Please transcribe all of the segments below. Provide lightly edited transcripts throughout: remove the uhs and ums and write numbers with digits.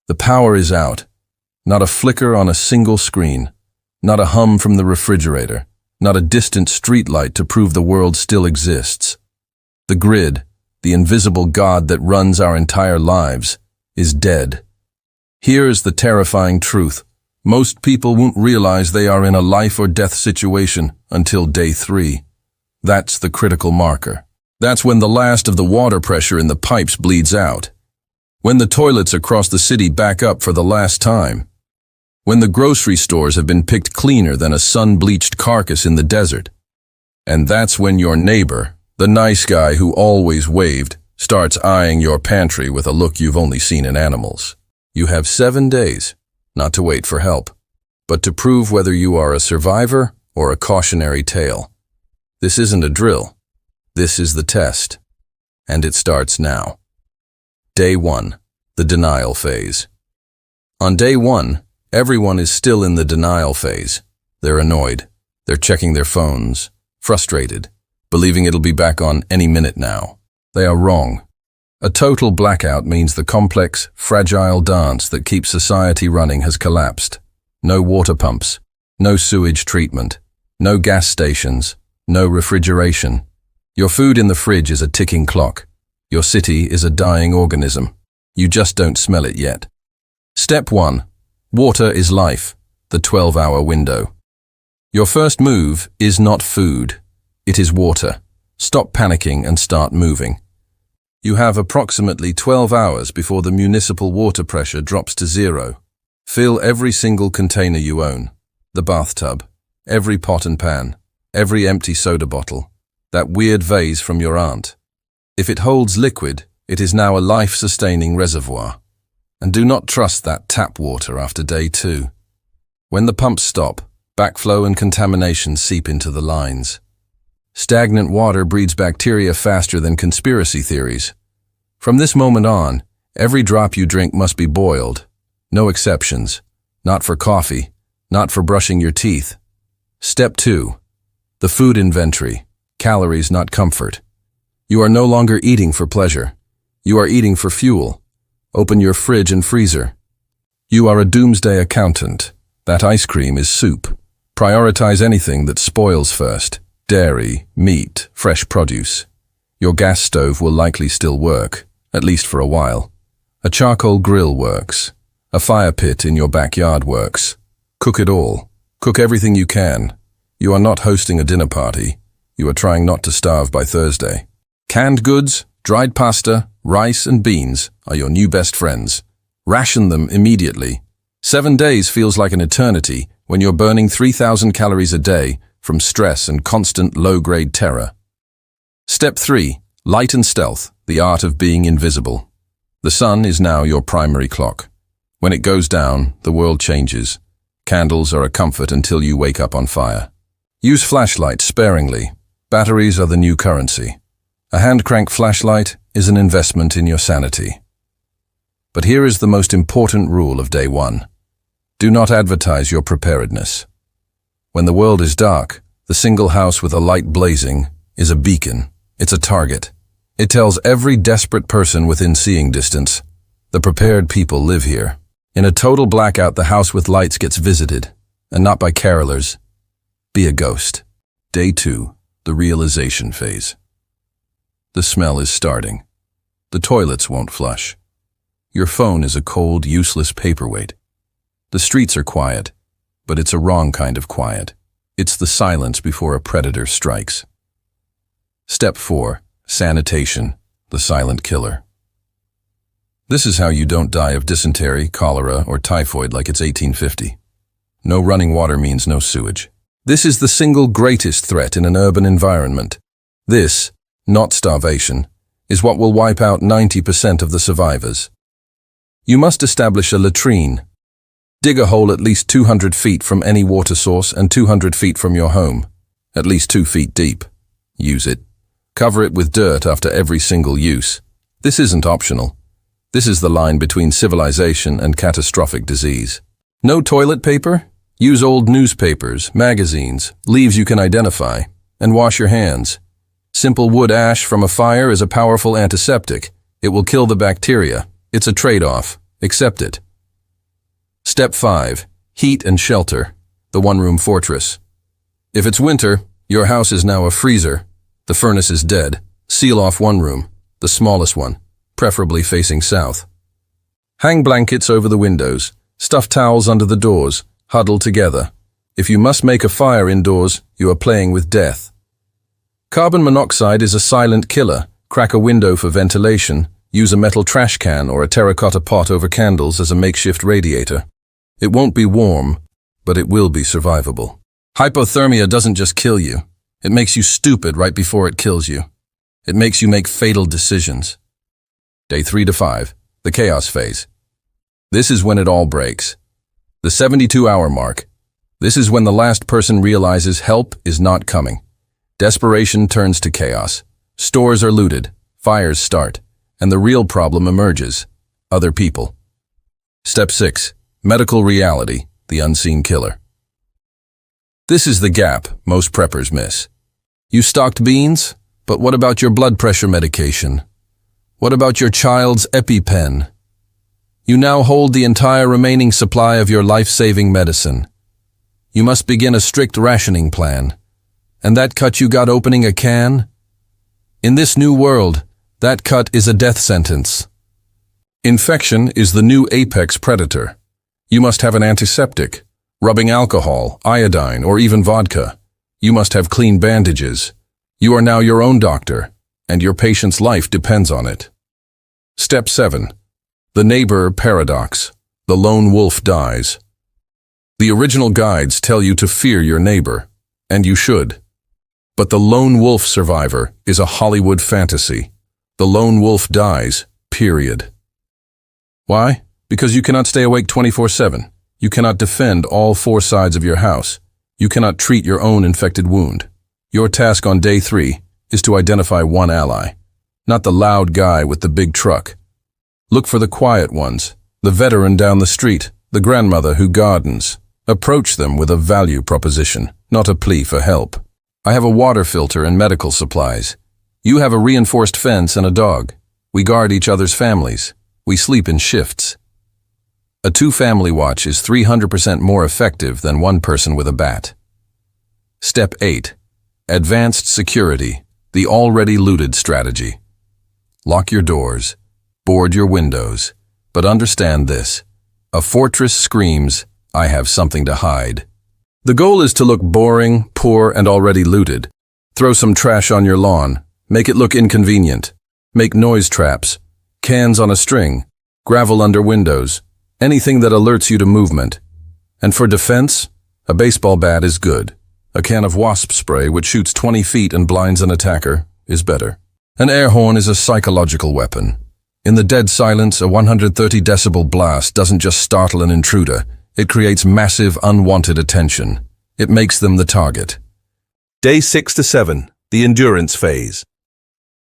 The power is out. Not a flicker on a single screen. Not a hum from the refrigerator. Not a distant streetlight to prove the world still exists. The grid, the invisible God that runs our entire lives, is dead. Here is the terrifying truth. Most people won't realize they are in a life or death situation until day 3. That's the critical marker. That's when the last of the water pressure in the pipes bleeds out. When the toilets across the city back up for the last time. When the grocery stores have been picked cleaner than a sun-bleached carcass in the desert. And that's when your neighbor, the nice guy who always waved, starts eyeing your pantry with a look you've only seen in animals. You have 7 days, not to wait for help, but to prove whether you are a survivor or a cautionary tale. This isn't a drill. This is the test. And it starts now. Day 1, the denial phase. On day 1, everyone is still in the denial phase. They're annoyed. They're checking their phones, frustrated, believing it'll be back on any minute now. They are wrong. A total blackout means the complex, fragile dance that keeps society running has collapsed. No water pumps, no sewage treatment, no gas stations, no refrigeration. Your food in the fridge is a ticking clock. Your city is a dying organism. You just don't smell it yet. Step 1. Water is life, the 12-hour window. Your first move is not food. It is water. Stop panicking and start moving. You have approximately 12 hours before the municipal water pressure drops to 0. Fill every single container you own. The bathtub, every pot and pan, every empty soda bottle, that weird vase from your aunt. If it holds liquid, it is now a life-sustaining reservoir. And do not trust that tap water after day 2. When the pumps stop, backflow and contamination seep into the lines. Stagnant water breeds bacteria faster than conspiracy theories. From this moment on, every drop you drink must be boiled. No exceptions. Not for coffee. Not for brushing your teeth. Step 2. The food inventory. Calories, not comfort. You are no longer eating for pleasure. You are eating for fuel. Open your fridge and freezer. You are a doomsday accountant. That ice cream is soup. Prioritize anything that spoils first. Dairy, meat, fresh produce. Your gas stove will likely still work, at least for a while. A charcoal grill works. A fire pit in your backyard works. Cook it all. Cook everything you can. You are not hosting a dinner party. You are trying not to starve by Thursday. Canned goods, dried pasta, rice and beans are your new best friends. Ration them immediately. 7 days feels like an eternity when you're burning 3,000 calories a day from stress and constant low-grade terror. Step 3. Light and stealth, the art of being invisible. The sun is now your primary clock. When it goes down, the world changes. Candles are a comfort until you wake up on fire. Use flashlights sparingly. Batteries are the new currency. A hand-crank flashlight is an investment in your sanity. But here is the most important rule of day 1. Do not advertise your preparedness. When the world is dark, the single house with a light blazing is a beacon. It's a target. It tells every desperate person within seeing distance, the prepared people live here. In a total blackout, the house with lights gets visited, and not by carolers. Be a ghost. Day 2, the realization phase. The smell is starting. The toilets won't flush. Your phone is a cold, useless paperweight. The streets are quiet, but it's a wrong kind of quiet. It's the silence before a predator strikes. Step 4. Sanitation, the silent killer. This is how you don't die of dysentery, cholera, or typhoid like it's 1850. No running water means no sewage. This is the single greatest threat in an urban environment. This, not starvation, is what will wipe out 90% of the survivors. You must establish a latrine. Dig a hole at least 200 feet from any water source and 200 feet from your home, at least 2 feet deep. Use it. Cover it with dirt after every single use. This isn't optional. This is the line between civilization and catastrophic disease. No toilet paper? Use old newspapers, magazines, leaves you can identify, and wash your hands. Simple wood ash from a fire is a powerful antiseptic. It will kill the bacteria. It's a trade-off. Accept it. Step 5. Heat and shelter. The one-room fortress. If it's winter, your house is now a freezer. The furnace is dead. Seal off one room, the smallest one, preferably facing south. Hang blankets over the windows. Stuff towels under the doors. Huddle together. If you must make a fire indoors, you are playing with death. Carbon monoxide is a silent killer. Crack a window for ventilation. Use a metal trash can or a terracotta pot over candles as a makeshift radiator. It won't be warm, but it will be survivable. Hypothermia doesn't just kill you. It makes you stupid right before it kills you. It makes you make fatal decisions. Day 3 to 5, the chaos phase. This is when it all breaks. The 72-hour mark. This is when the last person realizes help is not coming. Desperation turns to chaos. Stores are looted, fires start, and the real problem emerges: other people. Step 6. Medical reality, the unseen killer. This is the gap most preppers miss. You stocked beans, but what about your blood pressure medication? What about your child's EpiPen? You now hold the entire remaining supply of your life-saving medicine. You must begin a strict rationing plan. And that cut you got opening a can? In this new world, that cut is a death sentence. Infection is the new apex predator. You must have an antiseptic, rubbing alcohol, iodine, or even vodka. You must have clean bandages. You are now your own doctor, and your patient's life depends on it. Step 7. The neighbor paradox. The lone wolf dies. The original guides tell you to fear your neighbor, and you should. But the lone wolf survivor is a Hollywood fantasy. The lone wolf dies, period. Why? Because you cannot stay awake 24/7. You cannot defend all 4 sides of your house. You cannot treat your own infected wound. Your task on day 3 is to identify one ally. Not the loud guy with the big truck. Look for the quiet ones, the veteran down the street, the grandmother who gardens. Approach them with a value proposition, not a plea for help. I have a water filter and medical supplies. You have a reinforced fence and a dog. We guard each other's families. We sleep in shifts. A 2-family watch is 300% more effective than 1 person with a bat. Step 8. Advanced security, the already looted strategy. Lock your doors, board your windows, but understand this: a fortress screams, "I have something to hide." The goal is to look boring, poor, and already looted. Throw some trash on your lawn, make it look inconvenient. Make noise traps, cans on a string, gravel under windows, anything that alerts you to movement. And for defense, a baseball bat is good. A can of wasp spray, which shoots 20 feet and blinds an attacker, is better. An air horn is a psychological weapon. In the dead silence, a 130 decibel blast doesn't just startle an intruder. It creates massive, unwanted attention. It makes them the target. Day 6 to 7, the endurance phase.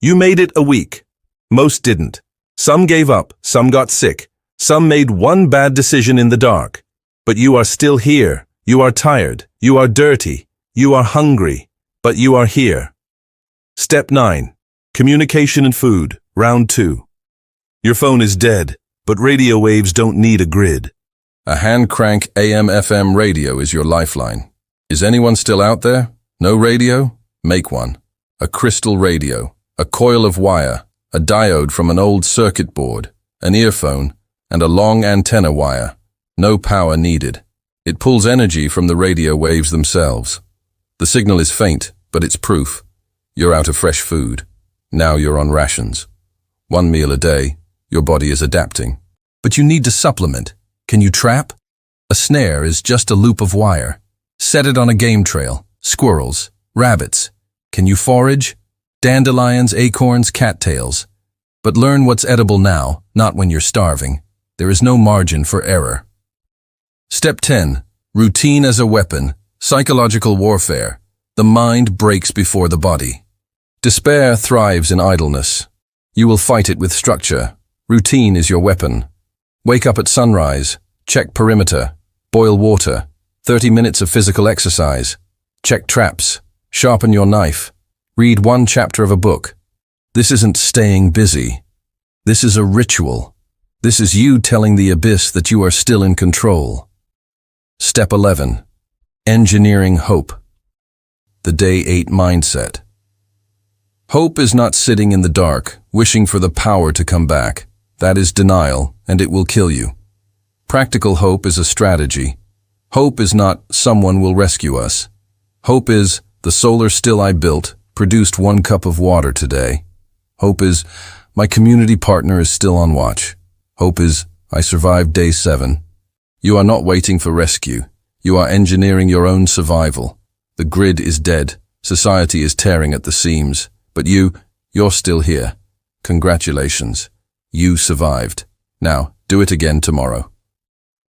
You made it a week. Most didn't. Some gave up, some got sick, some made one bad decision in the dark. But you are still here. You are tired. You are dirty. You are hungry. But you are here. Step 9. Communication and food, round 2. Your phone is dead, but radio waves don't need a grid. A hand-crank AM/FM radio is your lifeline. Is anyone still out there? No radio? Make one. A crystal radio, a coil of wire, a diode from an old circuit board, an earphone, and a long antenna wire. No power needed. It pulls energy from the radio waves themselves. The signal is faint, but it's proof. You're out of fresh food. Now you're on rations. 1 meal a day. Your body is adapting. But you need to supplement. Can you trap? A snare is just a loop of wire. Set it on a game trail. Squirrels, rabbits. Can you forage? Dandelions, acorns, cattails. But learn what's edible now, not when you're starving. There is no margin for error. Step 10. Routine as a weapon. Psychological warfare. The mind breaks before the body. Despair thrives in idleness. You will fight it with structure. Routine is your weapon. Wake up at sunrise. Check perimeter. Boil water. 30 minutes of physical exercise. Check traps. Sharpen your knife. Read 1 chapter of a book. This isn't staying busy. This is a ritual. This is you telling the abyss that you are still in control. Step 11. Engineering hope. The Day 8 mindset. Hope is not sitting in the dark, wishing for the power to come back. That is denial, and it will kill you. Practical hope is a strategy. Hope is not someone will rescue us. Hope is the solar still I built, produced 1 cup of water today. Hope is my community partner is still on watch. Hope is I survived day 7. You are not waiting for rescue. You are engineering your own survival. The grid is dead. Society is tearing at the seams. But you're still here. Congratulations. You survived. Now, do it again tomorrow.